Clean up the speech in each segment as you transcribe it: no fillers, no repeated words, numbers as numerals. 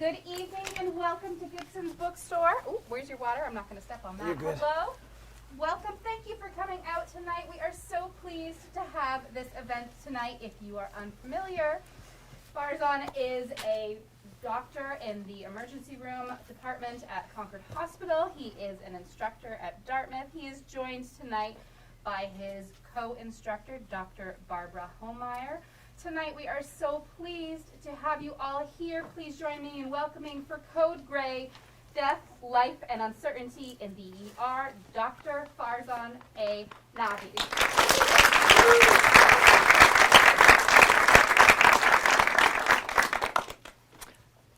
Good evening and welcome to Gibson's Bookstore. Oh, where's your water? I'm not going to step on that. You're good. Hello. Welcome. Thank you for coming out tonight. We are so pleased to have this event tonight. If you are unfamiliar, Farzon is a doctor in the emergency room department at Concord Hospital. He is an instructor at Dartmouth. He is joined tonight by his co-instructor, Dr. Barbara Homeyer. Tonight we are so pleased to have you all here. Please join me in welcoming for Code Gray, Death, Life, and Uncertainty in the ER, Dr. Farzon A Nahvi.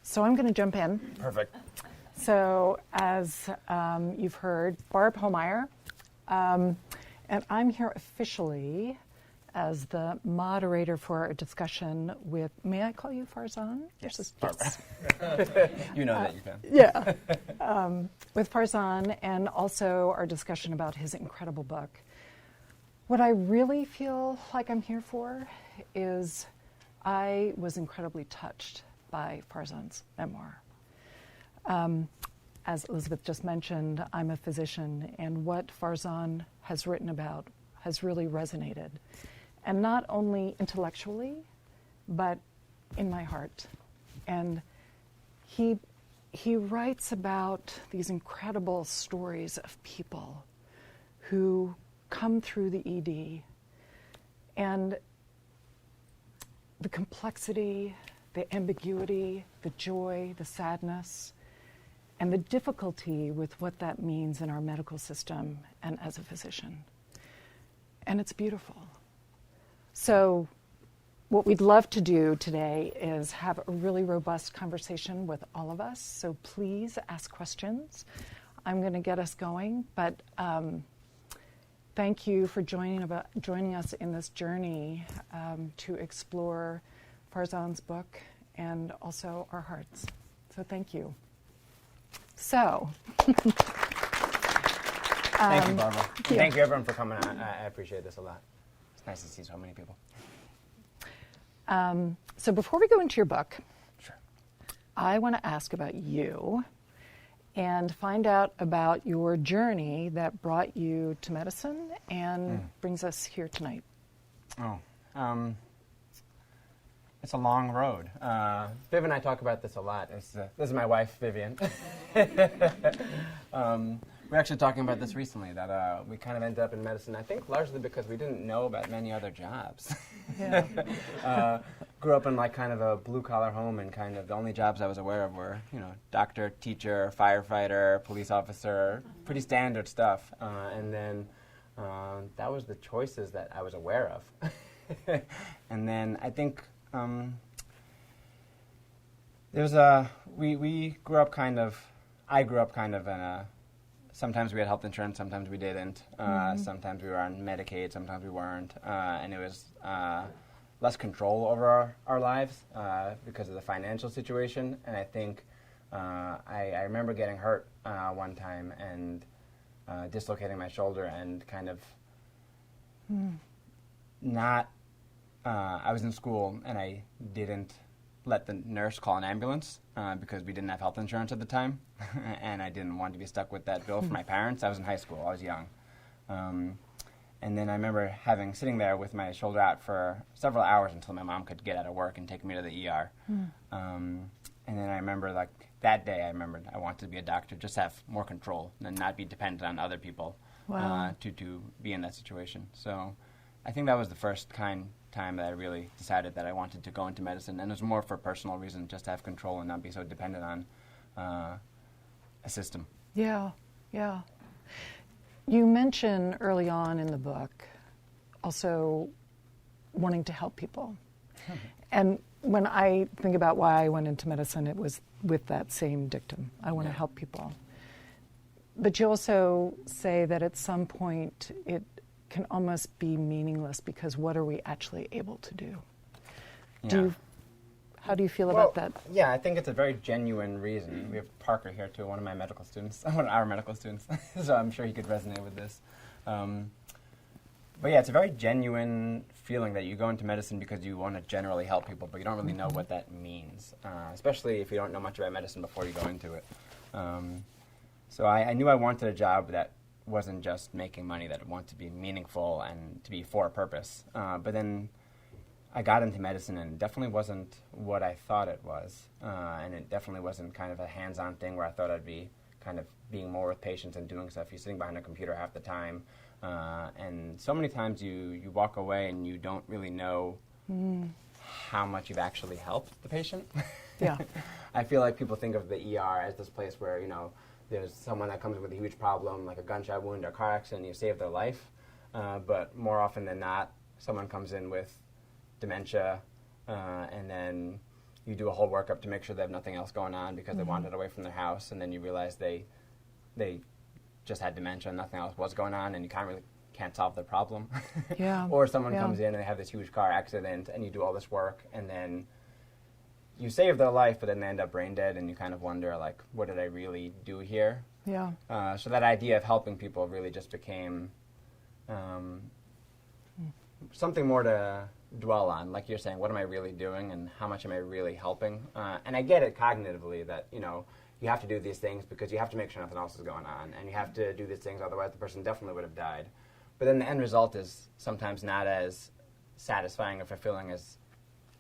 So I'm going to jump in. Perfect. So as you've heard, Barb Homeyer, and I'm here officially as the moderator for our discussion with, may I call you Farzon? Yes, Barbara. You know that you can. Yeah. With Farzon, and also our discussion about his incredible book. What I really feel like I'm here for is I was incredibly touched by Farzon's memoir. As Elizabeth just mentioned, I'm a physician, and what Farzon has written about has really resonated. And not only intellectually, but in my heart. And he writes about these incredible stories of people who come through the ED, and the complexity, the ambiguity, the joy, the sadness, and the difficulty with what that means in our medical system and as a physician. And it's beautiful. So what we'd love to do today is have a really robust conversation with all of us. So please ask questions. I'm going to get us going, but thank you for joining us in this journey to explore Farzon's book and also our hearts. So thank you. So. Thank you, Barbara. Yeah. Thank you, everyone, for coming. I appreciate this a lot. It's nice to see so many people. So before we go into your book, Sure. I want to ask about you and find out about your journey that brought you to medicine and brings us here tonight. Oh, it's a long road. Viv and I talk about this a lot. This is my wife, Vivian. We're actually talking about this recently, that we kind of ended up in medicine, I think largely because we didn't know about many other jobs. Yeah. Grew up in like kind of a blue-collar home, and kind of the only jobs I was aware of were, doctor, teacher, firefighter, police officer, pretty standard stuff. And then that was the choices that I was aware of. And then I think we grew up kind of, I grew up kind of in a, sometimes we had health insurance, sometimes we didn't. Sometimes we were on Medicaid, sometimes we weren't. And it was less control over our lives because of the financial situation. And I think I remember getting hurt one time and dislocating my shoulder and kind of not, I was in school and I didn't let the nurse call an ambulance because we didn't have health insurance at the time, and I didn't want to be stuck with that bill for my parents. I was in high school. I was young. And then I remember sitting there with my shoulder out for several hours until my mom could get out of work and take me to the ER. And then I remember, like, that day I remembered I wanted to be a doctor, just have more control and not be dependent on other people. Wow. To be in that situation. So I think that was the first time that I really decided that I wanted to go into medicine, and it was more for personal reasons, just to have control and not be so dependent on a system. Yeah, yeah. You mention early on in the book also wanting to help people. And when I think about why I went into medicine, it was with that same dictum. I want to help people. But you also say that at some point it can almost be meaningless because what are we actually able to do? Yeah. How do you feel about that? Yeah, I think it's a very genuine reason. We have Parker here too, one of my medical students, one of our medical students, so I'm sure he could resonate with this. But yeah, it's a very genuine feeling that you go into medicine because you want to generally help people, but you don't really know what that means, especially if you don't know much about medicine before you go into it. So I knew I wanted a job that wasn't just making money, that it wanted to be meaningful and to be for a purpose. But then I got into medicine, and it definitely wasn't what I thought it was. And it definitely wasn't kind of a hands-on thing where I thought I'd be kind of being more with patients and doing stuff. You're sitting behind a computer half the time. And so many times you walk away and you don't really know how much you've actually helped the patient. Yeah. I feel like people think of the ER as this place where, you know, there's someone that comes with a huge problem, like a gunshot wound or a car accident, and you save their life. But more often than not, someone comes in with dementia, and then you do a whole workup to make sure they have nothing else going on because they wandered away from their house, and then you realize they just had dementia and nothing else was going on, and you can't solve the problem. Yeah. Or someone comes in and they have this huge car accident, and you do all this work, and then you save their life, but then they end up brain dead, and you kind of wonder, like, what did I really do here? Yeah. So that idea of helping people really just became something more to dwell on. Like you're saying, what am I really doing, and how much am I really helping? And I get it cognitively that, you know, you have to do these things because you have to make sure nothing else is going on, and you have to do these things, otherwise the person definitely would have died. But then the end result is sometimes not as satisfying or fulfilling as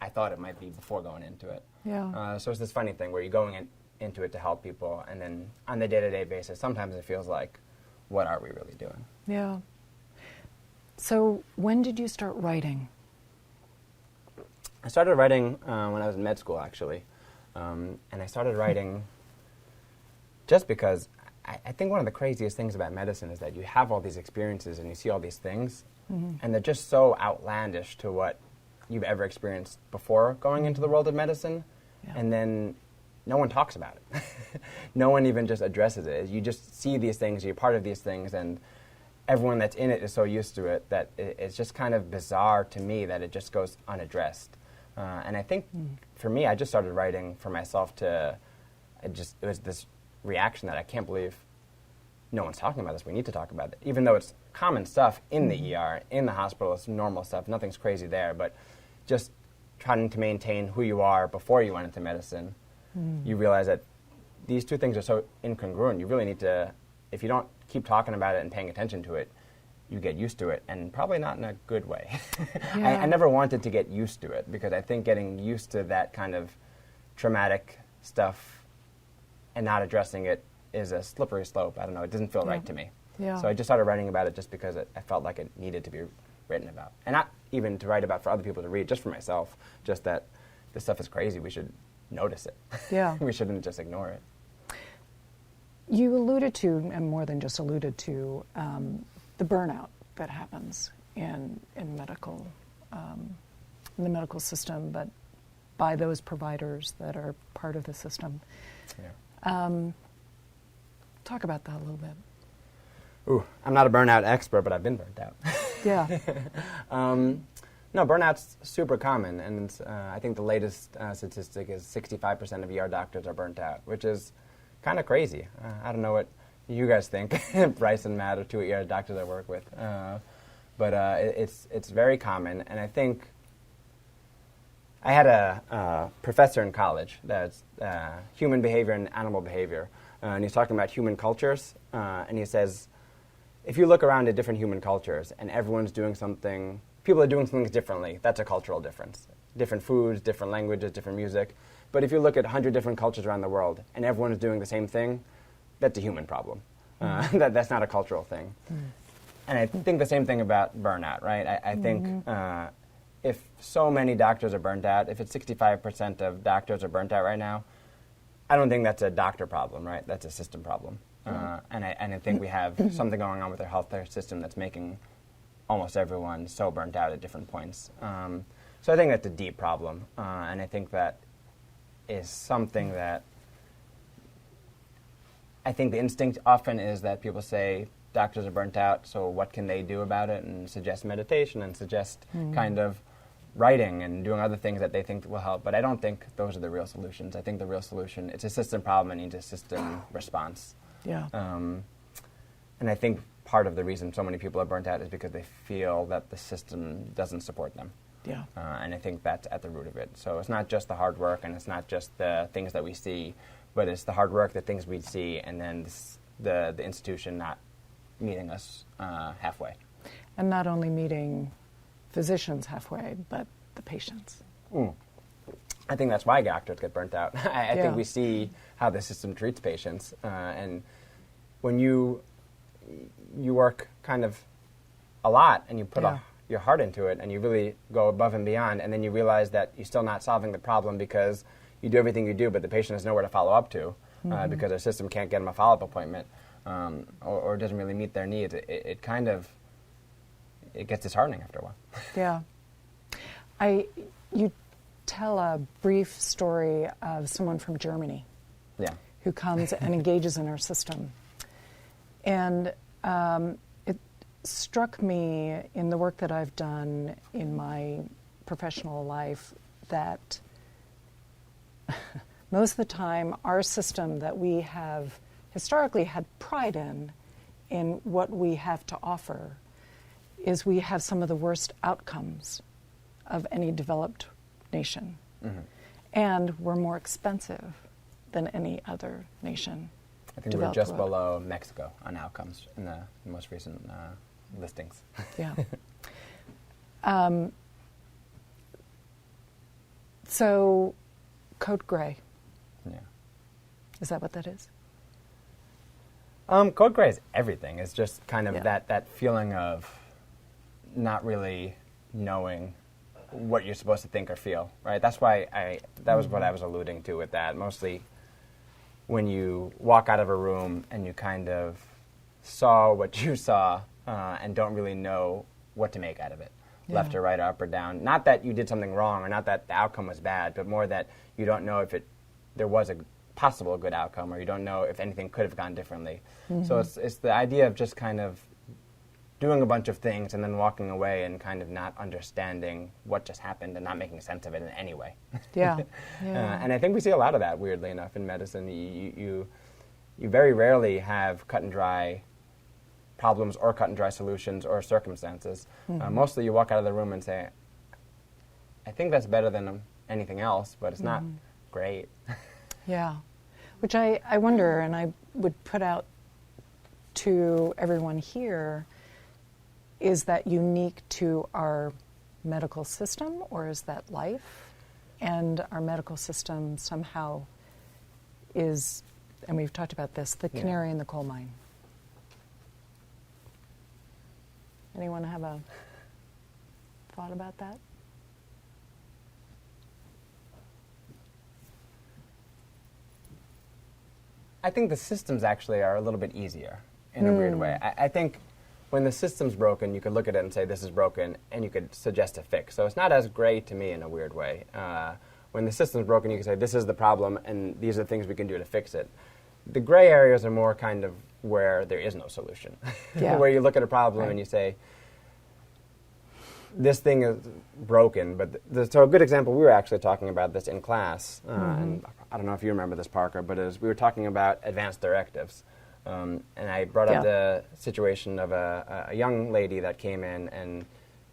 I thought it might be before going into it. Yeah. So it's this funny thing where you're going into it to help people, and then on the day-to-day basis, sometimes it feels like, what are we really doing? Yeah. So when did you start writing? I started writing when I was in med school, actually. And I started writing just because I think one of the craziest things about medicine is that you have all these experiences and you see all these things, and they're just so outlandish to what you've ever experienced before going into the world of medicine, and then no one talks about it. No one even just addresses it. You just see these things, you're part of these things, and everyone that's in it is so used to it that it's just kind of bizarre to me that it just goes unaddressed. And I think for me, I just started writing for myself it was this reaction that I can't believe no one's talking about this. We need to talk about it. Even though it's common stuff in the ER, in the hospital, it's normal stuff, nothing's crazy there, but just trying to maintain who you are before you went into medicine, you realize that these two things are so incongruent. You really need to, if you don't keep talking about it and paying attention to it, you get used to it, and probably not in a good way. Yeah. I never wanted to get used to it, because I think getting used to that kind of traumatic stuff and not addressing it is a slippery slope. I don't know, it doesn't feel right to me. Yeah. So I just started writing about it just because I felt like it needed to be written about. And not even to write about for other people to read, just for myself, just that this stuff is crazy, we should notice it. Yeah. We shouldn't just ignore it. You alluded to, and more than just alluded to, the burnout that happens in medical, in the medical system, but by those providers that are part of the system. Yeah. Talk about that a little bit. Ooh, I'm not a burnout expert, but I've been burnt out. Yeah. No, burnout's super common, and I think the latest statistic is 65% of ER doctors are burnt out, which is kind of crazy. I don't know what you guys think. Bryce and Matt are two ER doctors I work with, but it's very common, and I think I had a professor in college that's human behavior and animal behavior, and he's talking about human cultures, and he says, if you look around at different human cultures and everyone's doing something, people are doing things differently, that's a cultural difference. Different foods, different languages, different music. But if you look at 100 different cultures around the world and everyone is doing the same thing, that's a human problem. That's not a cultural thing. And I think the same thing about burnout, right? I think if so many doctors are burnt out, if it's 65% of doctors are burnt out right now, I don't think that's a doctor problem, right? That's a system problem. And I think we have something going on with our healthcare system that's making almost everyone so burnt out at different points. So I think that's a deep problem, and I think that is something that I think the instinct often is that people say doctors are burnt out, so what can they do about it, and suggest meditation and suggest kind of writing and doing other things that they think will help. But I don't think those are the real solutions. I think the real solution, it's a system problem and needs a system response. Yeah. And I think part of the reason so many people are burnt out is because they feel that the system doesn't support them. Yeah. And I think that's at the root of it. So it's not just the hard work, and it's not just the things that we see, but it's the hard work, the things we see, and then the institution not meeting us halfway. And not only meeting physicians halfway, but the patients. I think that's why doctors get burnt out. I Yeah. think we see how the system treats patients, and when you work kind of a lot and you put Yeah. your heart into it and you really go above and beyond, and then you realize that you're still not solving the problem because you do everything you do, but the patient has nowhere to follow up to because our system can't get them a follow-up appointment or doesn't really meet their needs. It kind of gets disheartening after a while. Yeah. You tell a brief story of someone from Germany Yeah. who comes and engages in our system. And it struck me in the work that I've done in my professional life that most of the time our system that we have historically had pride in what we have to offer, is we have some of the worst outcomes of any developed nation. And we're more expensive than any other nation. I think we're developed just world. below Mexico on outcomes in the most recent listings. Yeah. So, code gray, Yeah. is that what that is? Code gray is everything. It's just kind of Yeah. that feeling of not really knowing what you're supposed to think or feel, right? That's why that was what I was alluding to with that. Mostly when you walk out of a room and you kind of saw what you saw and don't really know what to make out of it, left Yeah. or right or up or down. Not that you did something wrong or not that the outcome was bad, but more that you don't know if there was a possible good outcome, or you don't know if anything could have gone differently. So it's the idea of just kind of doing a bunch of things and then walking away and kind of not understanding what just happened and not making sense of it in any way. Yeah. Yeah. And I think we see a lot of that, weirdly enough, in medicine. You very rarely have cut and dry problems or cut and dry solutions or circumstances. Mostly you walk out of the room and say, I think that's better than anything else, but it's not great. Yeah, which I wonder, and I would put out to everyone here, is that unique to our medical system, or is that life? And our medical system somehow is, and we've talked about this, the canary in the coal mine. Anyone have a thought about that? I think the systems actually are a little bit easier in a weird way. I think when the system's broken, you could look at it and say, this is broken, and you could suggest a fix. So it's not as gray to me in a weird way. When the system's broken, you can say, this is the problem, and these are the things we can do to fix it. The gray areas are more kind of where there is no solution. Yeah. Where you look at a problem and you say, this thing is broken, but so a good example, we were actually talking about this in class, and I don't know if you remember this, Parker, but we were talking about advanced directives, and I brought up the situation of a young lady that came in, and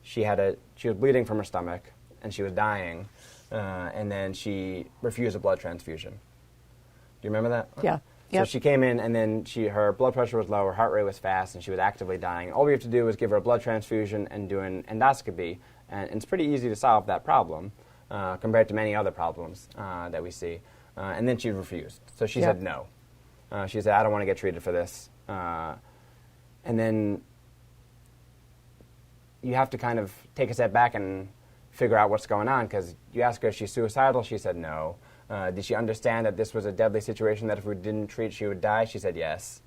she was bleeding from her stomach, and she was dying, and then she refused a blood transfusion. Do you remember that? Yeah. So she came in, and then her blood pressure was low, her heart rate was fast, and she was actively dying. All we have to do is give her a blood transfusion and do an endoscopy, and it's pretty easy to solve that problem compared to many other problems that we see. And then she refused. So she said no. She said, I don't want to get treated for this. And then you have to kind of take a step back and figure out what's going on, because you ask her, is she suicidal? She said no. Did she understand that this was a deadly situation, that if we didn't treat, she would die? She said yes.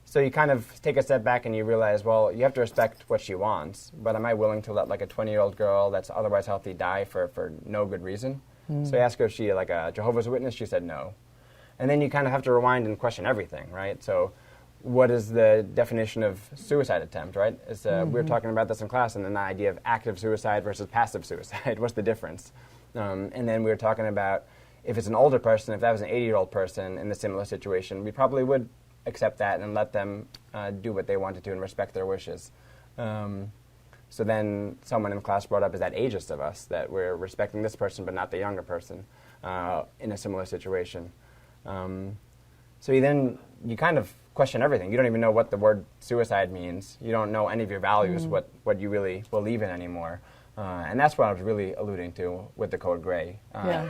So you kind of take a step back and you realize, well, you have to respect what she wants, but am I willing to let like a 20-year-old girl that's otherwise healthy die for no good reason? So I asked her if she like a Jehovah's Witness. She said no. And then you kind of have to rewind and question everything, right? So what is the definition of suicide attempt, right? We were talking about this in class, and then the idea of active suicide versus passive suicide. What's the difference? And then we were talking about if it's an older person, if that was an 80-year-old person in a similar situation, we probably would accept that and let them do what they wanted to and respect their wishes. So then someone in class brought up, is that ageist of us, that we're respecting this person but not the younger person in a similar situation? So you kind of question everything. You don't even know what the word suicide means. You don't know any of your values, what you really believe in anymore. And that's what I was really alluding to with the code gray.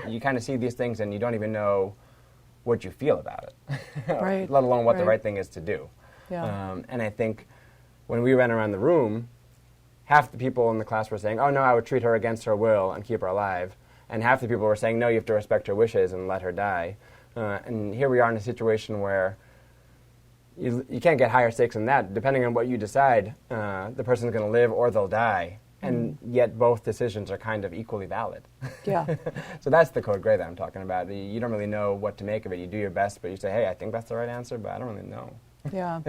You kind of see these things and you don't even know what you feel about it, Right. let alone what the Right. right thing is to do. Yeah. And I think when we ran around the room, half the people in the class were saying, oh no, I would treat her against her will and keep her alive. And half the people were saying, no, you have to respect her wishes and let her die. And here we are in a situation where you can't get higher stakes than that. Depending on what you decide, the person's going to live or they'll die. And yet both decisions are kind of equally valid. Yeah. So that's the code gray that I'm talking about. You don't really know what to make of it. You do your best, but you say, hey, I think that's the right answer, but I don't really know. Yeah.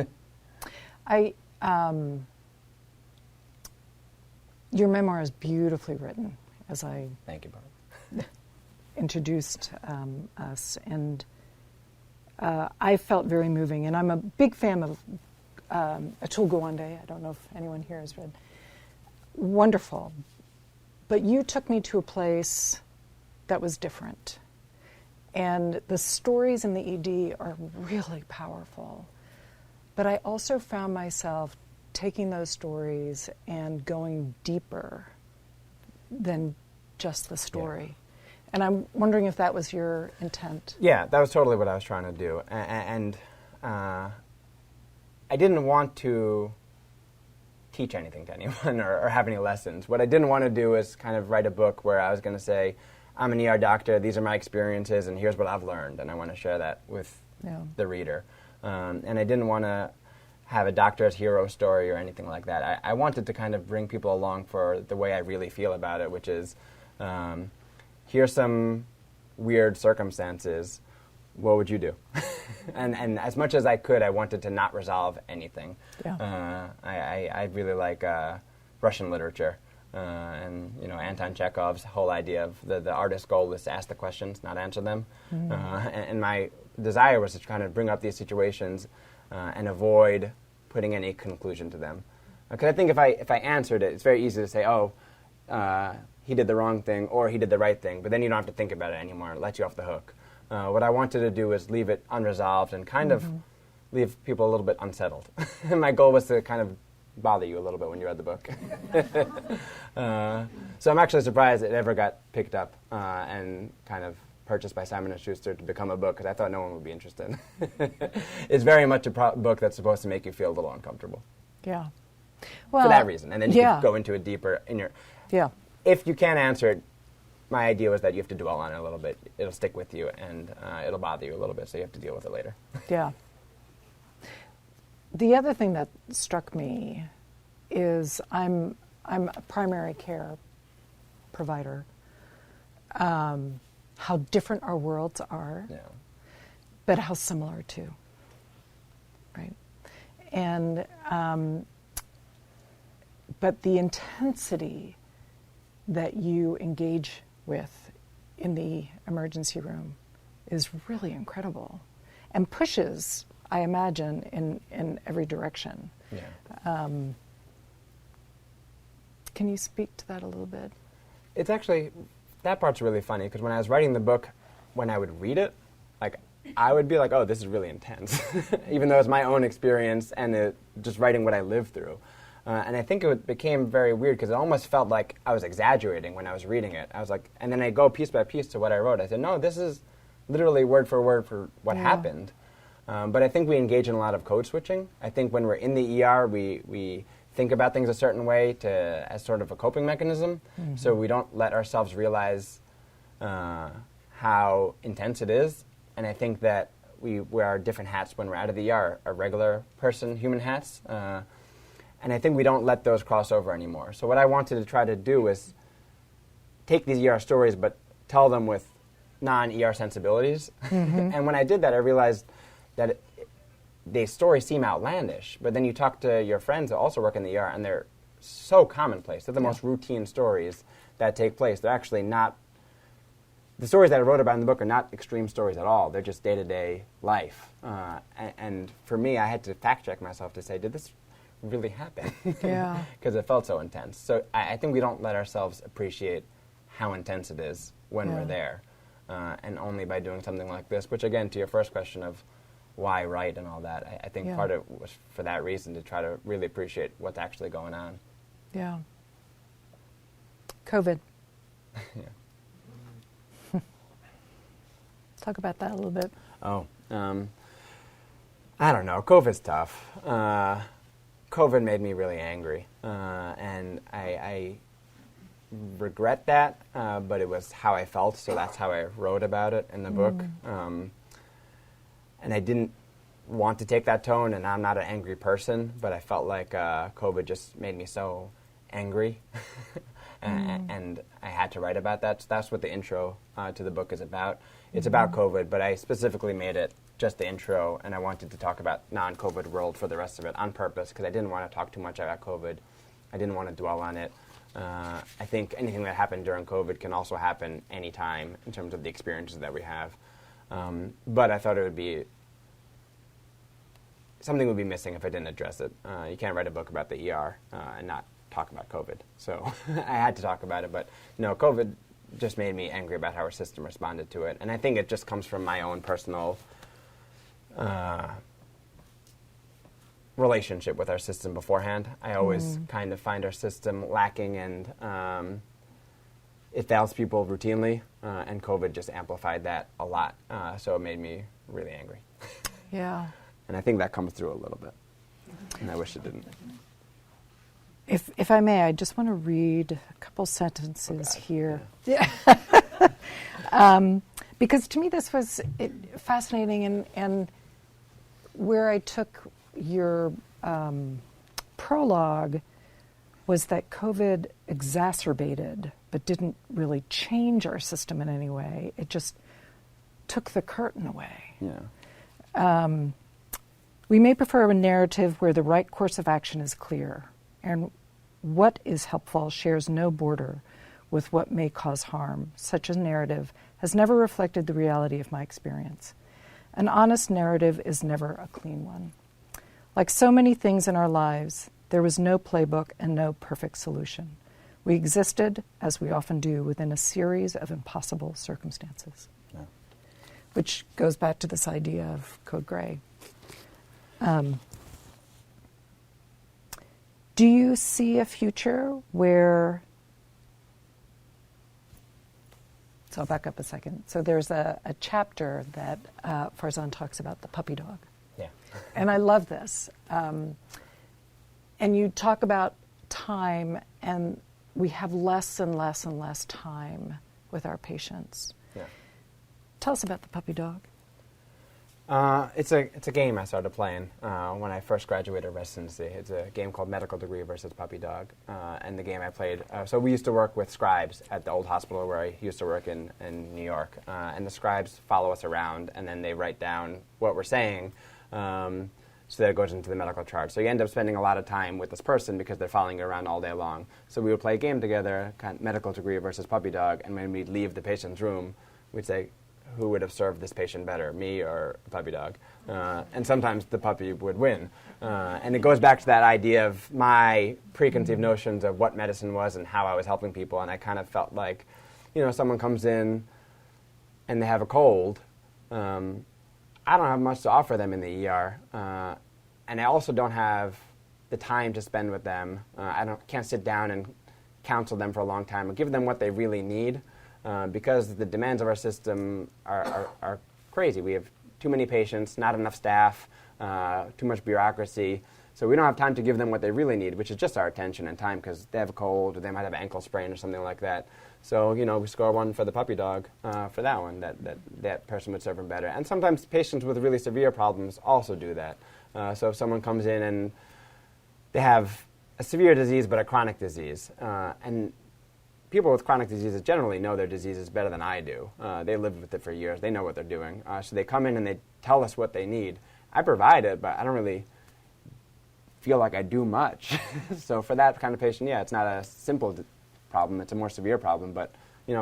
Your memoir is beautifully written, as I Thank you, Barb. introduced us, and I felt very moving. And I'm a big fan of Atul Gawande. I don't know if anyone here has read. Wonderful. But you took me to a place that was different. And the stories in the ED are really powerful. But I also found myself taking those stories and going deeper than just the story. Yeah. And I'm wondering if that was your intent. Yeah, that was totally what I was trying to do. And I didn't want to teach anything to anyone or have any lessons. What I didn't want to do is kind of write a book where I was going to say, I'm an ER doctor, these are my experiences, and here's what I've learned, and I want to share that with the reader. And I didn't want to have a doctor's hero story or anything like that. I wanted to kind of bring people along for the way I really feel about it, which is, here's some weird circumstances, what would you do? and as much as I could, I wanted to not resolve anything. Yeah. I really like Russian literature. And Anton Chekhov's whole idea of the artist's goal is to ask the questions, not answer them. And my desire was to kind of bring up these situations and avoid putting any conclusion to them. Because I think if I answered it, it's very easy to say, he did the wrong thing or he did the right thing, but then you don't have to think about it anymore. It lets you off the hook. What I wanted to do was leave it unresolved and kind of leave people a little bit unsettled. My goal was to kind of bother you a little bit when you read the book. So I'm actually surprised it ever got picked up and kind of purchased by Simon & Schuster to become a book, because I thought no one would be interested. It's very much a book that's supposed to make you feel a little uncomfortable. Yeah. Well, for that reason. And then you can go into it deeper in your... Yeah. If you can't answer it, my idea was that you have to dwell on it a little bit. It'll stick with you, and it'll bother you a little bit, so you have to deal with it later. Yeah. The other thing that struck me is I'm a primary care provider. How different our worlds are, but how similar too, right? And but the intensity that you engage with in the emergency room is really incredible, and pushes, I imagine, in every direction. Yeah. Can you speak to that a little bit? It's actually, that part's really funny, because when I was writing the book, when I would read it, I would be like, oh, this is really intense, even though it's my own experience and just writing what I lived through. And I think it became very weird, because it almost felt like I was exaggerating when I was reading it. I was like, and then I go piece by piece to what I wrote. I said, no, this is literally word for what happened. But I think we engage in a lot of code switching. I think when we're in the ER, we think about things a certain way as sort of a coping mechanism, so we don't let ourselves realize how intense it is. And I think that we wear our different hats when we're out of the ER, our regular person, human hats. And I think we don't let those cross over anymore. So what I wanted to try to do was take these ER stories, but tell them with non-ER sensibilities. And when I did that, I realized that the stories seem outlandish, but then you talk to your friends that also work in the ER, and they're so commonplace. They're the most routine stories that take place. They're actually not the stories that I wrote about in the book are not extreme stories at all. They're just day-to-day life. And for me, I had to fact-check myself to say, did this really happen? Yeah. Because it felt so intense. So I think we don't let ourselves appreciate how intense it is when we're there. And only by doing something like this, which again, to your first question of why write and all that, I think part of it was for that reason, to try to really appreciate what's actually going on. Yeah. COVID. Yeah. Talk about that a little bit. Oh, I don't know. COVID's tough. COVID made me really angry, and I regret that, but it was how I felt, so that's how I wrote about it in the book. And I didn't want to take that tone, and I'm not an angry person, but I felt like COVID just made me so angry, and I had to write about that. So that's what the intro to the book is about. It's about COVID, but I specifically made it just the intro, and I wanted to talk about non-COVID world for the rest of it on purpose, because I didn't want to talk too much about COVID. I didn't want to dwell on it. I think anything that happened during COVID can also happen anytime in terms of the experiences that we have. But I thought it would be, something would be missing if I didn't address it. You can't write a book about the ER and not talk about COVID. So I had to talk about it, but no, COVID just made me angry about how our system responded to it. And I think it just comes from my own personal relationship with our system beforehand. I always kind of find our system lacking, and it fails people routinely, and COVID just amplified that a lot. So it made me really angry. Yeah. And I think that comes through a little bit, and I wish it didn't. If I may, I just want to read a couple sentences here. Yeah. Because to me this was fascinating, and where I took your prologue was that COVID exacerbated but didn't really change our system in any way. It just took the curtain away. Yeah. We may prefer a narrative where the right course of action is clear, and what is helpful shares no border with what may cause harm. Such a narrative has never reflected the reality of my experience. An honest narrative is never a clean one. Like so many things in our lives, there was no playbook and no perfect solution. We existed, as we often do, within a series of impossible circumstances. Yeah. Which goes back to this idea of Code Gray. Do you see a future where... So I'll back up a second. So there's a chapter that Farzon talks about the puppy dog. Yeah. And I love this. And you talk about time, and we have less and less and less time with our patients. Yeah. Tell us about the puppy dog. It's a game I started playing when I first graduated residency. It's a game called Medical Degree versus Puppy Dog. And the game I played, so we used to work with scribes at the old hospital where I used to work in New York. And the scribes follow us around, and then they write down what we're saying, so that it goes into the medical chart. So you end up spending a lot of time with this person because they're following you around all day long. So we would play a game together, kind of Medical Degree versus Puppy Dog, and when we'd leave the patient's room, we'd say, who would have served this patient better, me or a puppy dog? And sometimes the puppy would win. And it goes back to that idea of my preconceived notions of what medicine was and how I was helping people. And I kind of felt like, someone comes in and they have a cold. I don't have much to offer them in the ER. And I also don't have the time to spend with them. Can't sit down and counsel them for a long time or give them what they really need. Because the demands of our system are crazy. We have too many patients, not enough staff, too much bureaucracy. So we don't have time to give them what they really need, which is just our attention and time, because they have a cold or they might have an ankle sprain or something like that. So, we score one for the puppy dog for that one, that person would serve them better. And sometimes patients with really severe problems also do that. So if someone comes in and they have a severe disease but a chronic disease, and people with chronic diseases generally know their diseases better than I do. They lived with it for years. They know what they're doing. So they come in and they tell us what they need. I provide it, but I don't really feel like I do much. So for that kind of patient, it's not a simple problem. It's a more severe problem. But,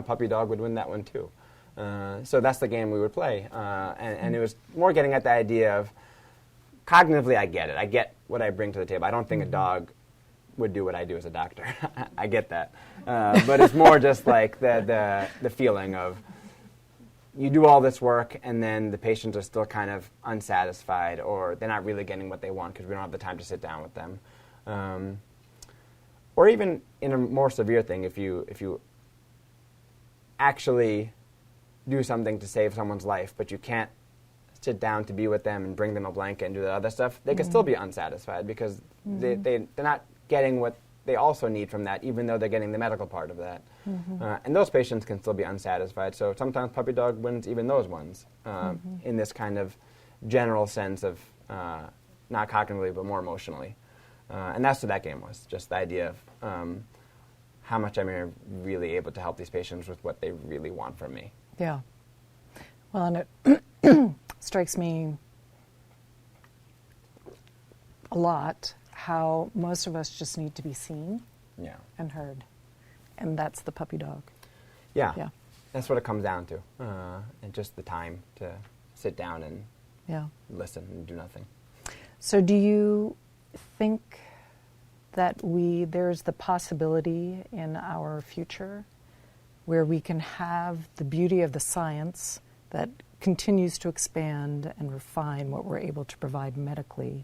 puppy dog would win that one too. So that's the game we would play. And it was more getting at the idea of, cognitively, I get it. I get what I bring to the table. I don't think a dog would do what I do as a doctor. I get that. But it's more just like the feeling of, you do all this work and then the patients are still kind of unsatisfied, or they're not really getting what they want because we don't have the time to sit down with them. Or even in a more severe thing, if you actually do something to save someone's life, but you can't sit down to be with them and bring them a blanket and do the other stuff, they can still be unsatisfied because they're not getting what they also need from that, even though they're getting the medical part of that. And those patients can still be unsatisfied. So sometimes puppy dog wins even those ones in this kind of general sense of not cognitively but more emotionally. And that's what that game was, just the idea of how much I'm really able to help these patients with what they really want from me. Yeah. Well, and it strikes me a lot how most of us just need to be seen and heard. And that's the puppy dog. Yeah. That's what it comes down to. And just the time to sit down and listen and do nothing. So do you think that there's the possibility in our future where we can have the beauty of the science that continues to expand and refine what we're able to provide medically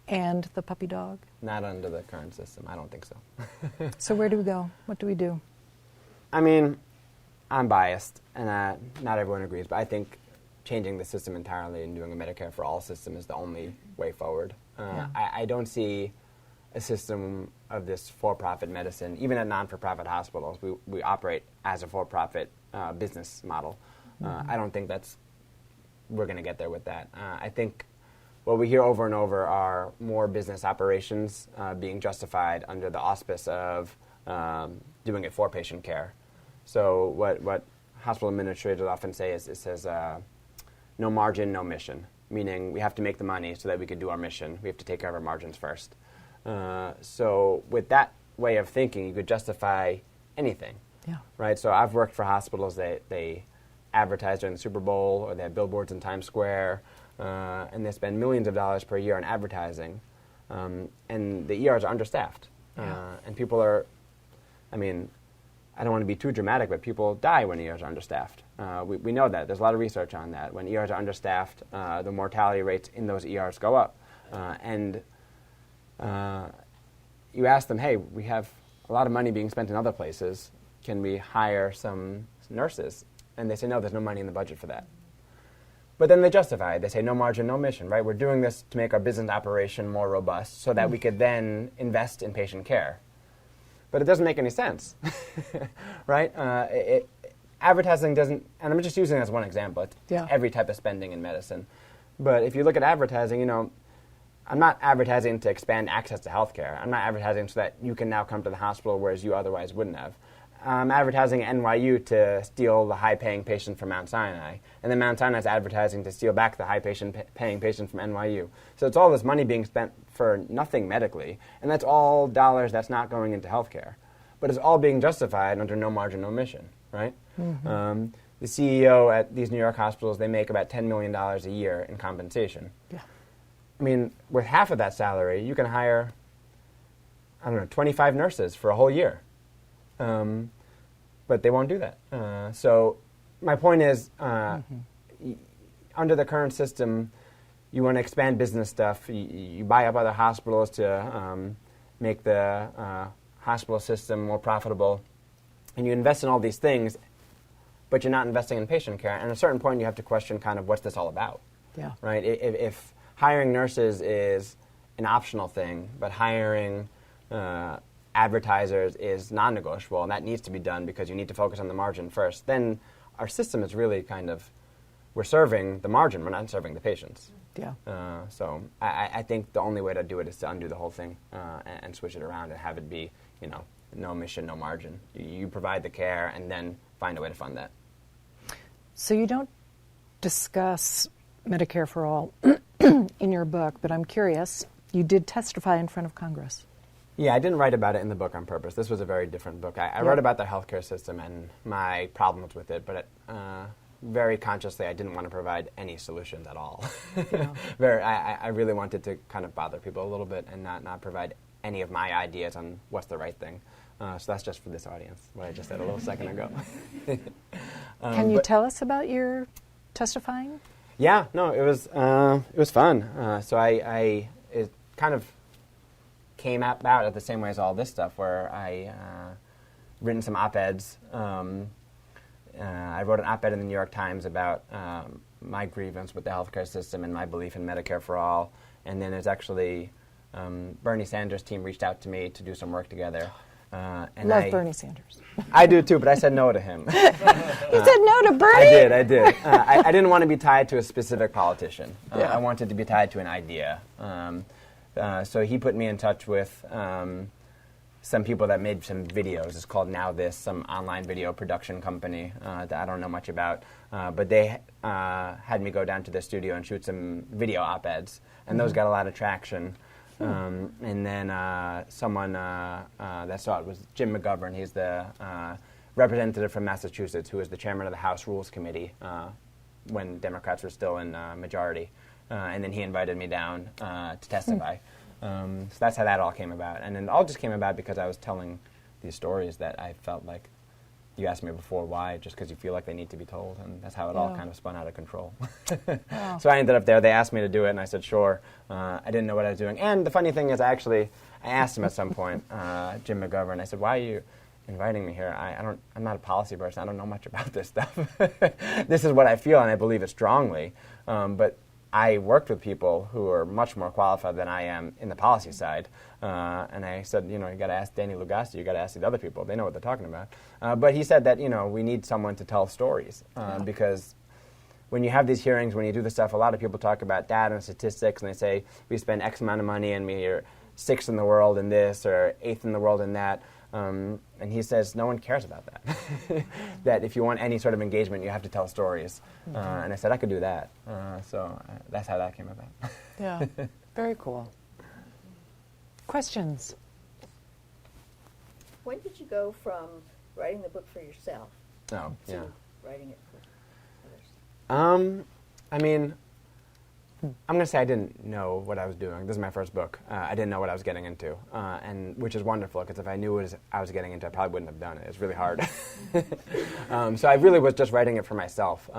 and the puppy dog? Not under the current system. I don't think so. So where do we go? What do we do? I mean, I'm biased, and not everyone agrees, but I think changing the system entirely and doing a Medicare for all system is the only way forward. I don't see a system of this for-profit medicine. Even at non-for-profit hospitals, we operate as a for-profit business model. I don't think we're going to get there with that. I think what we hear over and over are more business operations being justified under the auspice of doing it for patient care. So what hospital administrators often say is, it says, no margin, no mission, meaning we have to make the money so that we can do our mission. We have to take care of our margins first. So with that way of thinking, you could justify anything, right? So I've worked for hospitals that they advertise during the Super Bowl, or they have billboards in Times Square, and they spend millions of dollars per year on advertising, and the ERs are understaffed. And people are, I mean, I don't want to be too dramatic, but people die when ERs are understaffed. We know that. There's a lot of research on that. When ERs are understaffed, the mortality rates in those ERs go up. And you ask them, hey, we have a lot of money being spent in other places. Can we hire some nurses? And they say, no, there's no money in the budget for that. But then they justify it. They say, no margin, no mission, right? We're doing this to make our business operation more robust so that we could then invest in patient care. But it doesn't make any sense, right? Advertising doesn't, and I'm just using it as one example. It's every type of spending in medicine. But if you look at advertising, you know, I'm not advertising to expand access to healthcare. I'm not advertising so that you can now come to the hospital whereas you otherwise wouldn't have. I'm advertising at NYU to steal the high-paying patient from Mount Sinai. And then Mount Sinai is advertising to steal back the high-paying patient from NYU. So it's all this money being spent for nothing medically. And that's all dollars that's not going into healthcare. But it's all being justified under no margin, no mission, right? The CEO at these New York hospitals, they make about $10 million a year in compensation. I mean, with half of that salary, you can hire, 25 nurses for a whole year. But they won't do that. So my point is, under the current system, you want to expand business stuff. You buy up other hospitals to make the hospital system more profitable. And you invest in all these things, but you're not investing in patient care. And at a certain point, you have to question kind of what's this all about, right? If hiring nurses is an optional thing, but hiring advertisers is non-negotiable, and that needs to be done because you need to focus on the margin first, then our system is really kind of, we're serving the margin, we're not serving the patients. So I think the only way to do it is to undo the whole thing and switch it around and have it be, no mission, no margin. You provide the care and then find a way to fund that. So you don't discuss Medicare for all in your book, but I'm curious, you did testify in front of Congress. Yeah, I didn't write about it in the book on purpose. This was a very different book. I wrote about the healthcare system and my problems with it, but very consciously I didn't want to provide any solutions at all. Yeah. I really wanted to kind of bother people a little bit and not provide any of my ideas on what's the right thing. So that's just for this audience, what I just said a little second ago. Can you tell us about your testifying? Yeah, no, it was fun. So it kind of came about at the same way as all this stuff, where I written some op-eds. I wrote an op-ed in the New York Times about my grievance with the healthcare system and my belief in Medicare for all. And then there's actually Bernie Sanders' team reached out to me to do some work together. And Love Bernie Sanders. I do too, but I said no to him. You said no to Bernie? I did. I didn't want to be tied to a specific politician. Yeah. I wanted to be tied to an idea. So he put me in touch with some people that made some videos. It's called Now This, some online video production company that I don't know much about. But they had me go down to their studio and shoot some video op-eds, and those got a lot of traction. And then someone that saw it was Jim McGovern. He's the representative from Massachusetts who was the chairman of the House Rules Committee when Democrats were still in majority. And then he invited me down to testify. So that's how that all came about. And it all just came about because I was telling these stories that I felt like, you asked me before why, just because you feel like they need to be told. And that's how it all kind of spun out of control. So I ended up there. They asked me to do it, and I said, sure. I didn't know what I was doing. And the funny thing is, I asked him at some point, Jim McGovern, I said, why are you inviting me here? I'm not a policy person. I don't know much about this stuff. This is what I feel, and I believe it strongly. But I worked with people who are much more qualified than I am in the policy side. And I said, you got to ask Danny Lugasti, you got to ask these other people. They know what they're talking about. But he said that, we need someone to tell stories. Because when you have these hearings, when you do this stuff, a lot of people talk about data and statistics, and they say, we spend X amount of money, and we are 6th in the world in this, or 8th in the world in that. And he says, no one cares about that. That if you want any sort of engagement, you have to tell stories. And I said, I could do that. So that's how that came about. Yeah, very cool. Questions? When did you go from writing the book for yourself Oh, to yeah. writing it for others? I mean, I'm going to say I didn't know what I was doing. This is my first book. I didn't know what I was getting into, and which is wonderful, because if I knew what I was getting into, I probably wouldn't have done it. It's really hard. So I really was just writing it for myself.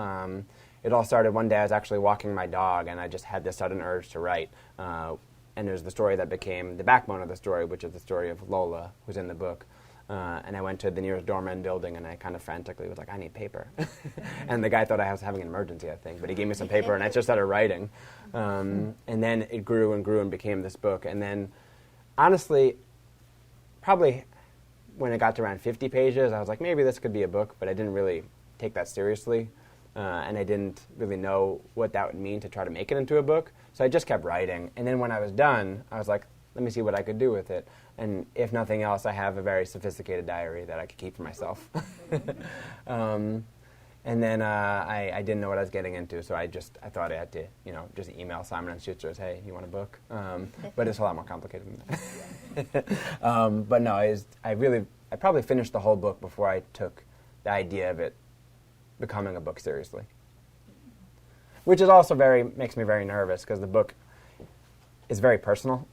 It all started one day. I was actually walking my dog, and I just had this sudden urge to write. And it was the story that became the backbone of the story, which is the story of Lola, who's in the book. And I went to the nearest doorman building, and I kind of frantically was like, I need paper. And the guy thought I was having an emergency, I think, but he gave me some paper, and I just started writing. And then it grew and grew and became this book. And then, honestly, probably when it got to around 50 pages, I was like, maybe this could be a book, but I didn't really take that seriously. And I didn't really know what that would mean to try to make it into a book. So I just kept writing. And then when I was done, I was like, let me see what I could do with it. And if nothing else, I have a very sophisticated diary that I could keep for myself. And then I didn't know what I was getting into, so I thought I had to, just email Simon & Schuster's, hey, you want a book? But it's a lot more complicated than that. But no, I probably finished the whole book before I took the idea of it becoming a book seriously. Which is also makes me very nervous, because the book is very personal.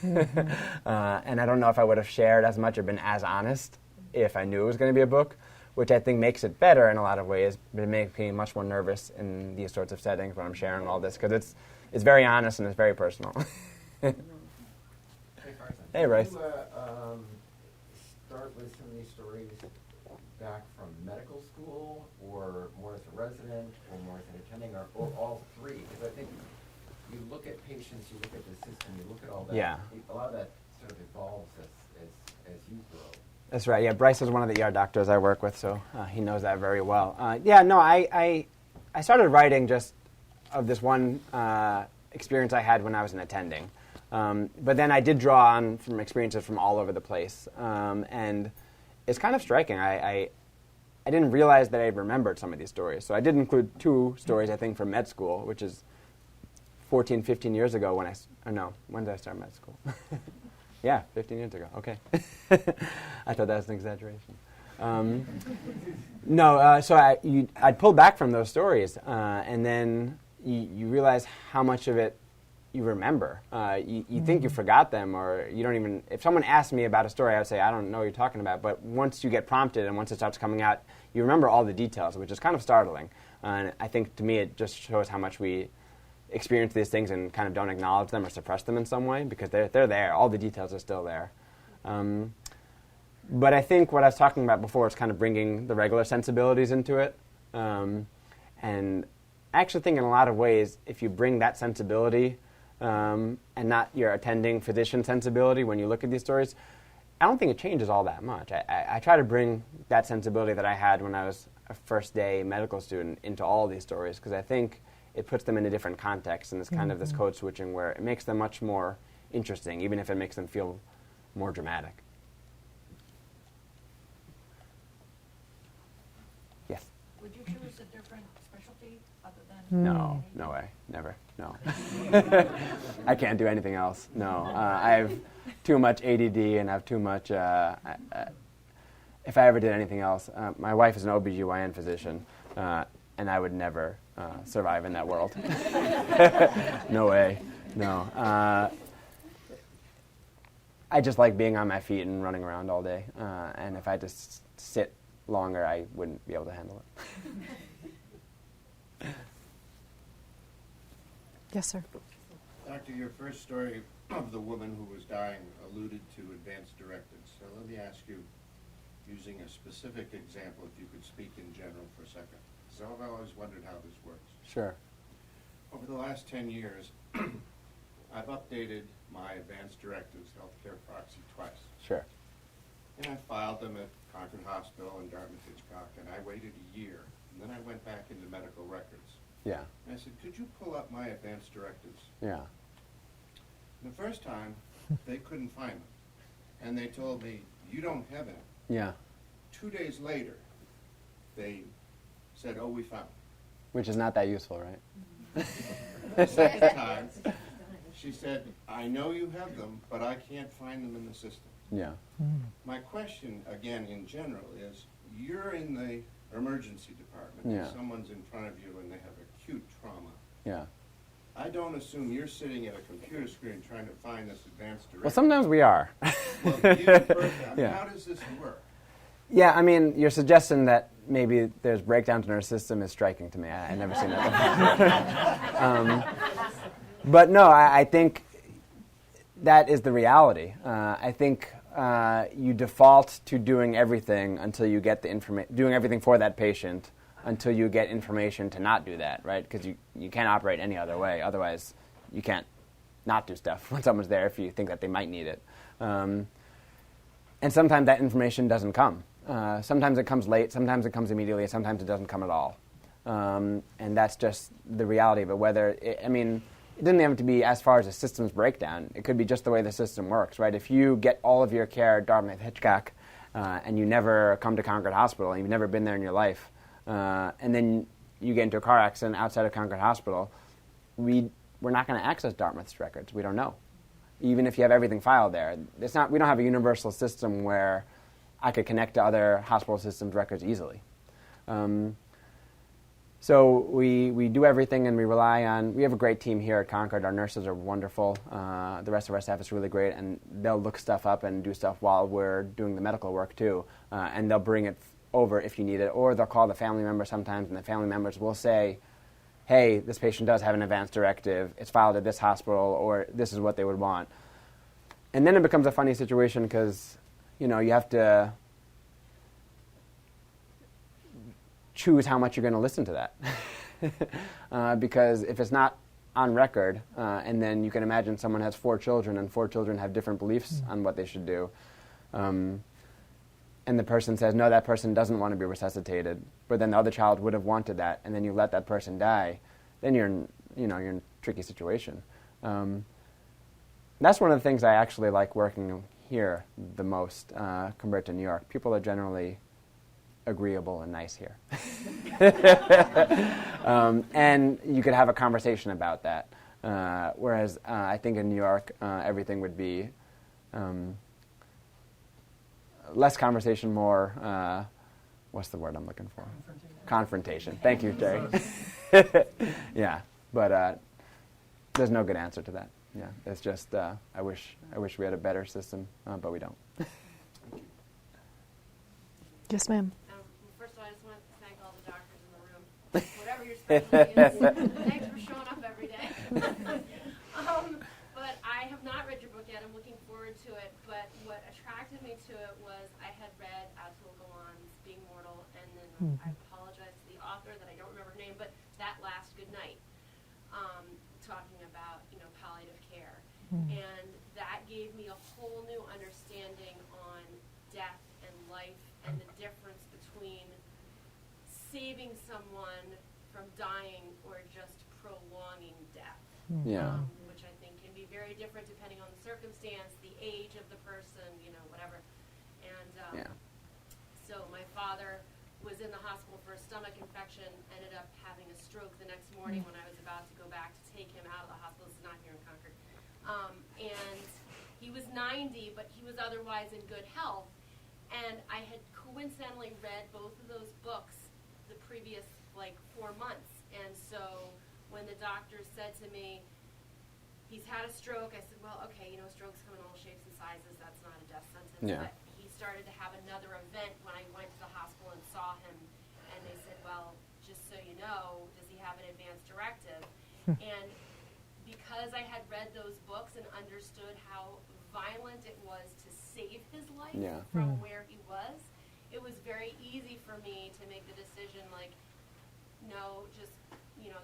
And I don't know if I would have shared as much or been as honest if I knew it was going to be a book, which I think makes it better in a lot of ways, but it makes me much more nervous in these sorts of settings when I'm sharing all this, because it's very honest and it's very personal. Hey, Farzon. Hey, Rice. Did you start with some of these stories back from medical school, or more as a resident, or more as an attending, or all three? Because I think you look at patients, you look at the system, you look at all that. Yeah. A lot of that sort of evolves as you grow. That's right. Yeah, Bryce is one of the ER doctors I work with, so he knows that very well. I started writing just of this one experience I had when I was an attending. But then I did draw on from experiences from all over the place. And it's kind of striking. I didn't realize that I remembered some of these stories. So I did include 2 stories, I think, from med school, which is 14, 15 years ago when did I start med school? Yeah, 15 years ago. Okay. I thought that was an exaggeration. No, so I'd pull back from those stories, and then you realize how much of it you remember. You think you forgot them, or you don't even... If someone asked me about a story, I would say, I don't know what you're talking about. But once you get prompted and once it starts coming out, you remember all the details, which is kind of startling. And I think, to me, it just shows how much we experience these things and kind of don't acknowledge them or suppress them in some way, because they're there. All the details are still there. But I think what I was talking about before is kind of bringing the regular sensibilities into it. And I actually think in a lot of ways, if you bring that sensibility and not your attending physician sensibility when you look at these stories, I don't think it changes all that much. I try to bring that sensibility that I had when I was a first-day medical student into all these stories, because I think it puts them in a different context, and it's kind of this code switching where it makes them much more interesting, even if it makes them feel more dramatic. Yes? Would you choose a different specialty other than... No, no way. Never. No. I can't do anything else. No. I have too much ADD and I have too much... if I ever did anything else, my wife is an OBGYN physician, and I would never survive in that world. No way. No. I just like being on my feet and running around all day. And if I just sit longer, I wouldn't be able to handle it. Yes, sir. Doctor, your first story of the woman who was dying alluded to advanced directives. So let me ask you, using a specific example, if you could speak in general for a second. So I've always wondered how this works. Sure. Over the last 10 years, I've updated my advanced directives, healthcare proxy, twice. Sure. And I filed them at Concord Hospital and Dartmouth-Hitchcock, and I waited a year. And then I went back into medical records. Yeah. And I said, could you pull up my advanced directives? Yeah. The first time, they couldn't find them. And they told me, you don't have it. Yeah. 2 days later, they said, oh, we found it. Which is not that useful, right? The second time, she said, I know you have them, but I can't find them in the system. Yeah. My question, again, in general, is you're in the emergency department. Yeah. Someone's in front of you and they have acute trauma. Yeah. I don't assume you're sitting at a computer screen trying to find this advanced directive. Well, sometimes we are. Well, you first, Yeah. how does this work? Yeah, I mean, your suggestion that maybe there's breakdowns in our system is striking to me. I've never seen that before. But no, I think that is the reality. I think you default to doing everything until you get the doing everything for that patient until you get information to not do that, right? Because you can't operate any other way. Otherwise, you can't not do stuff when someone's there if you think that they might need it. And sometimes that information doesn't come. Sometimes it comes late, sometimes it comes immediately, sometimes it doesn't come at all. And that's just the reality of it. It doesn't have to be as far as a systems breakdown. It could be just the way the system works, right? If you get all of your care at Dartmouth-Hitchcock and you never come to Concord Hospital and you've never been there in your life, and then you get into a car accident outside of Concord Hospital, we're not going to access Dartmouth's records. We don't know. Even if you have everything filed there. We don't have a universal system where I could connect to other hospital systems records easily. So we do everything and we rely on, we have a great team here at Concord. Our nurses are wonderful. The rest of our staff is really great, and they'll look stuff up and do stuff while we're doing the medical work too. And they'll bring it over if you need it, or they'll call the family member sometimes, and the family members will say, hey, this patient does have an advance directive, it's filed at this hospital, or this is what they would want. And then it becomes a funny situation because, you have to choose how much you're going to listen to that. Because if it's not on record, and then you can imagine someone has 4 children, and 4 children have different beliefs on what they should do, and the person says, no, that person doesn't want to be resuscitated, but then the other child would have wanted that, and then you let that person die, then you're in a tricky situation. That's one of the things I actually like working here the most compared to New York. People are generally agreeable and nice here. And you could have a conversation about that. Whereas I think in New York, everything would be less conversation, more, what's the word I'm looking for? Confrontation. Thank you, Jerry. Yeah, but there's no good answer to that. Yeah, it's just I wish we had a better system, but we don't. Yes, ma'am. First of all, I just want to thank all the doctors in the room. Whatever your specialty is, thanks for showing up every day. But I have not read your book yet. I'm looking forward to it. But what attracted me to it was I had read Atul Gawan's Being Mortal, and then I apologize to the author that I don't remember her name, but That Last Good Night, talking about, palliative care. And that gave me a whole new understanding on death and life and the difference between saving someone from dying or just prolonging death. Yeah. Which I think can be very different depending on the circumstance, the age of the person, whatever. And so my father was in the hospital for a stomach infection, ended up having a stroke the next morning when I was about to go back to take him out of the hospital. This is not here in Concord. And he was 90, but he was otherwise in good health. And I had coincidentally read both of those books the previous, 4 months. And so when the doctor said to me, he's had a stroke, I said, well, okay, strokes come in all shapes and sizes. That's not a death sentence. Yeah. But he started to have another event when I went to the hospital and saw him. And they said, well, just so you know, does he have an advance directive? And because I had read those books and understood how violent it was to save his life from where he was, it was very easy for me to make the decision, no, just,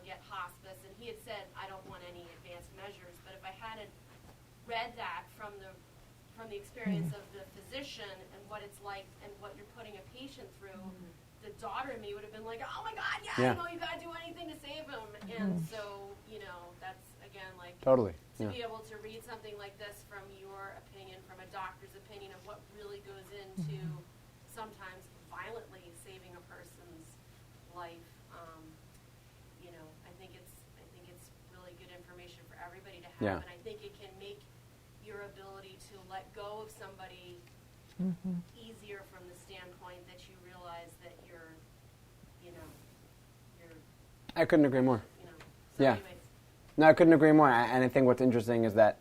get hospice. And he had said, I don't want any advanced measures. But if I hadn't read that from the experience of the physician and what it's like and what you're putting a patient through, the daughter in me would have been like, oh my God, you got to do anything to save him. And so, that's, again, Totally. to be able to read something like this from your opinion, from a doctor's opinion of what really goes into sometimes violently saving a person's life. I think it's really good information for everybody to have, and I think it can make your ability to let go of somebody easier from the standpoint that you realize that you're I couldn't agree more. So Yeah. anyways. No, I couldn't agree more. And I think what's interesting is that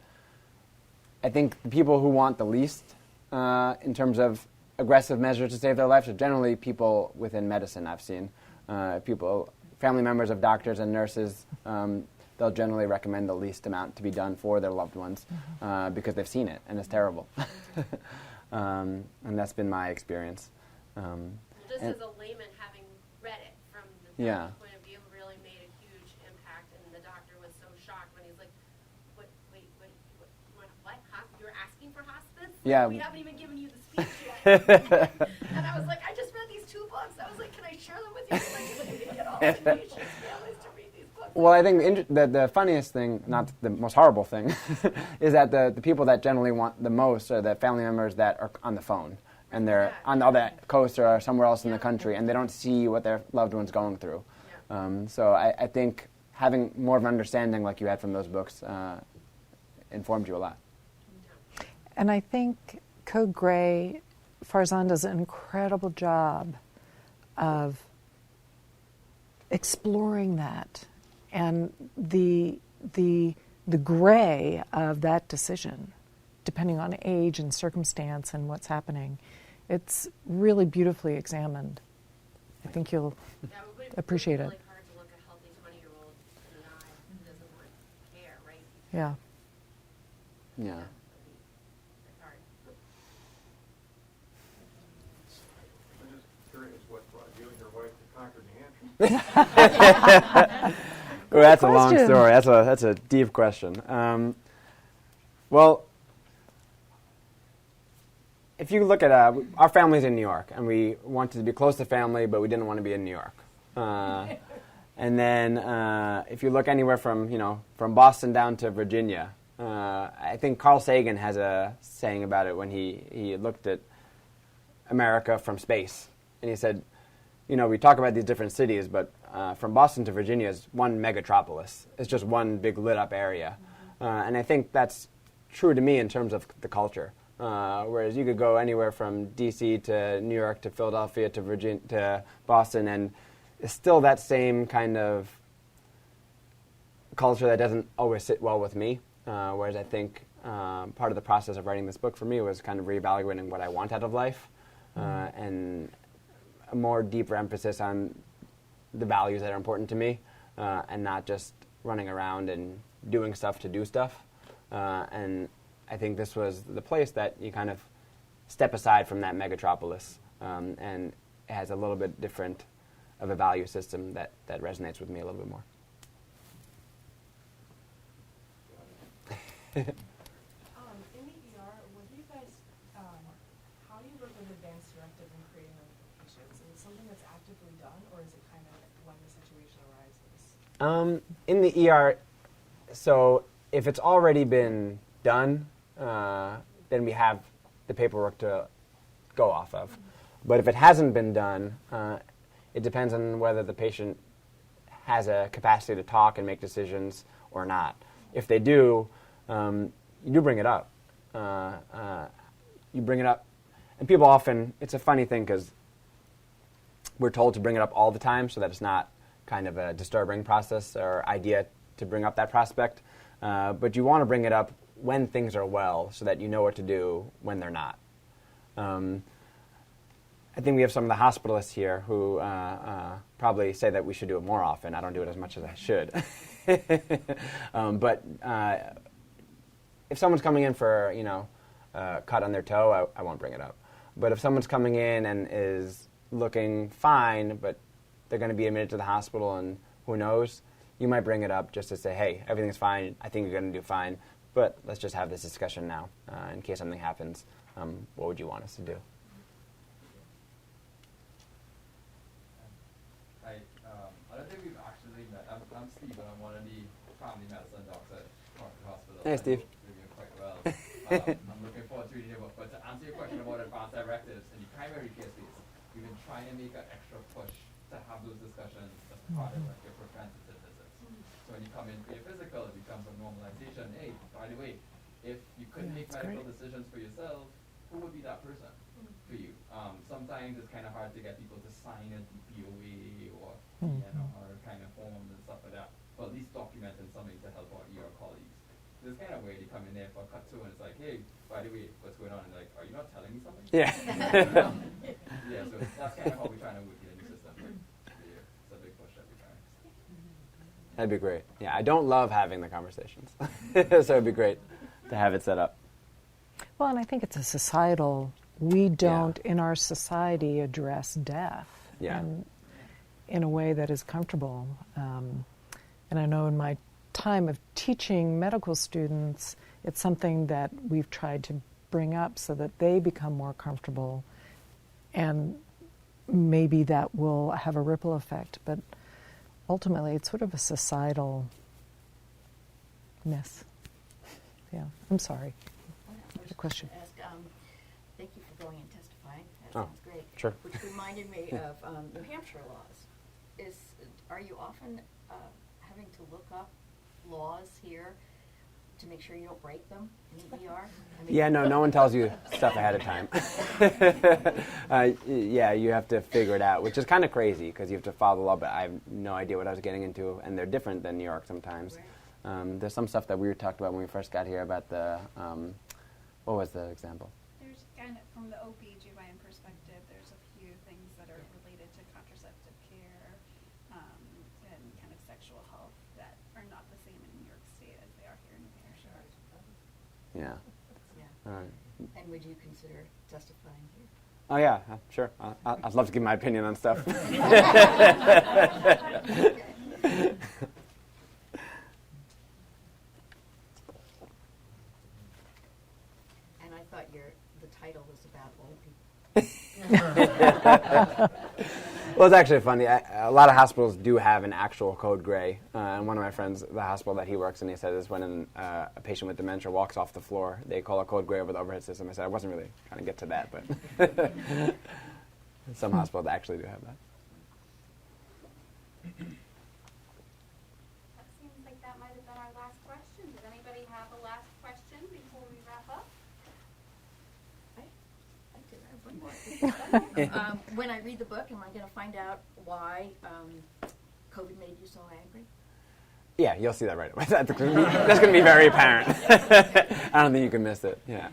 I think the people who want the least in terms of aggressive measures to save their lives are generally people within medicine. I've seen family members of doctors and nurses. They'll generally recommend the least amount to be done for their loved ones because they've seen it and it's terrible. And that's been my experience. Just as a layman, having read it from the point of view, really made a huge impact. And the doctor was so shocked when he's like, "What? You're asking for hospice? Yeah. We haven't even given you the speech yet." And I was like, "I just read these 2 books. I was like, can I share them with you? So you can get all the patients' families to read these books." Well, I think the funniest thing, not the most horrible thing, is that the people that generally want the most are the family members that are on the phone. And they're on the other coast or somewhere else in the country, and they don't see what their loved one's going through. So I think having more of an understanding like you had from those books informed you a lot. And I think Code Gray, Farzon does an incredible job of exploring that and the gray of that decision, depending on age and circumstance and what's happening. It's really beautifully examined. I think you'll appreciate it. It's really hard to look a healthy 20-year-old in the eye who doesn't want care, right? Yeah. Yeah. It's hard. I'm just curious what brought you and your wife to Concord, New Hampshire? Well, that's a long question. story. That's a deep question. Well, if you look at our family's in New York, and we wanted to be close to family, but we didn't want to be in New York. And then if you look anywhere from Boston down to Virginia, I think Carl Sagan has a saying about it when he looked at America from space, and he said, we talk about these different cities, but from Boston to Virginia is one megatropolis. It's just one big lit up area, and I think that's true to me in terms of the culture. whereas you could go anywhere from D.C. to New York to Philadelphia to Virginia to Boston, and it's still that same kind of culture that doesn't always sit well with me. Whereas I think part of the process of writing this book for me was kind of reevaluating what I want out of life, and a more deeper emphasis on the values that are important to me, and not just running around and doing stuff to do stuff. And I think this was the place that you kind of step aside from that megatropolis, and it has a little bit different of a value system that resonates with me a little bit more. In the ER, what do you guys, how do you work with advanced directive in creating them for patients? Is it something that's actively done, or is it kind of when the situation arises? In the ER, so if it's already been done, then we have the paperwork to go off of. But if it hasn't been done, it depends on whether the patient has a capacity to talk and make decisions or not. If they do, you do bring it up. You bring it up, and people often, it's a funny thing because we're told to bring it up all the time so that it's not kind of a disturbing process or idea to bring up that prospect. But you want to bring it up when things are well so that you know what to do when they're not. I think we have some of the hospitalists here who probably say that we should do it more often. I don't do it as much as I should. But if someone's coming in for, a cut on their toe, I won't bring it up. But if someone's coming in and is looking fine, but they're going to be admitted to the hospital and who knows, you might bring it up just to say, hey, everything's fine. I think you're going to do fine. But let's just have this discussion now. In case something happens, what would you want us to do? I don't think we've actually met. I'm Steve, and I'm one of the family medicine doctors at Concord Hospital. Hey, Steve. We're doing quite well. I'm looking forward to reading your book. But to answer your question about advanced directives, in the primary care space, we've been trying to make an extra push to have those discussions as part of like your preventative visits. So when you come in for your physical, it becomes a normalization. Hey, by the way, if you couldn't make medical decisions for yourself, who would be that person for you? Sometimes it's kind of hard to get people to sign a DPOA or or kind of forms and stuff like that, but at least documenting something to help out your colleagues. It's kind of weird you come in there for a cut two and it's like, hey, by the way, what's going on? And like, are you not telling me something? Yeah. Yeah, so that's kind of how we're trying to work in the system. It's a big push that we're trying. That'd be great. Yeah, I don't love having the conversations. So it'd be great to have it set up. Well, and I think it's a societal, we don't in our society address death in a way that is comfortable. And I know in my time of teaching medical students, it's something that we've tried to bring up so that they become more comfortable, and maybe that will have a ripple effect. But ultimately, it's sort of a societal miss. Yeah, I'm sorry. The question. Ask, thank you for going and testifying. That sounds great. Sure. Which reminded me of New Hampshire laws. Are you often having to look up laws here to make sure you don't break them in the ER? No one tells you stuff ahead of time. You have to figure it out, which is kind of crazy because you have to follow the law, but I have no idea what I was getting into, and they're different than New York sometimes. Right. There's some stuff that we talked about when we first got here about the, what was the example? There's kind of, from the OB/GYN perspective, there's a few things that are related to contraceptive care and kind of sexual health that are not the same in New York State as they are here in New Hampshire. Yeah. All right. And would you consider testifying here? Oh yeah, sure. I'd love to give my opinion on stuff. And I thought the title was about old people. Well, it's actually funny. A lot of hospitals do have an actual code gray. And one of my friends, the hospital that he works in, he said is when a patient with dementia walks off the floor, they call a code gray over the overhead system. I said I wasn't really trying to get to that, but some hospitals actually do have that. That seems like that might have been our last question. Does anybody have a last question before we wrap up? bring more. When I read the book, am I going to find out why COVID made you so angry? Yeah, you'll see that right away. That's going to be very apparent. I don't think you can miss it. Yeah.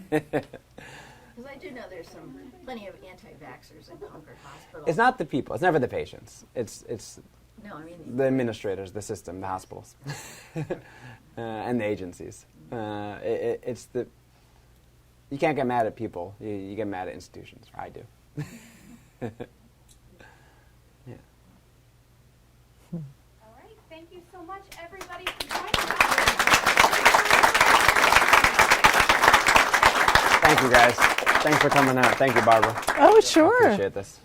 Because I do know there's plenty of anti-vaxxers in Concord Hospital. It's not the people. It's never the patients. It's No, I mean the administrators, the system, the hospitals, and the agencies. It's the you can't get mad at people. You get mad at institutions. Or I do. Yeah. All right, thank you so much, everybody, for joining us. Thank you, guys. Thanks for coming out. Thank you, Barbara. Oh, I sure. appreciate this.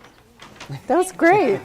That was great.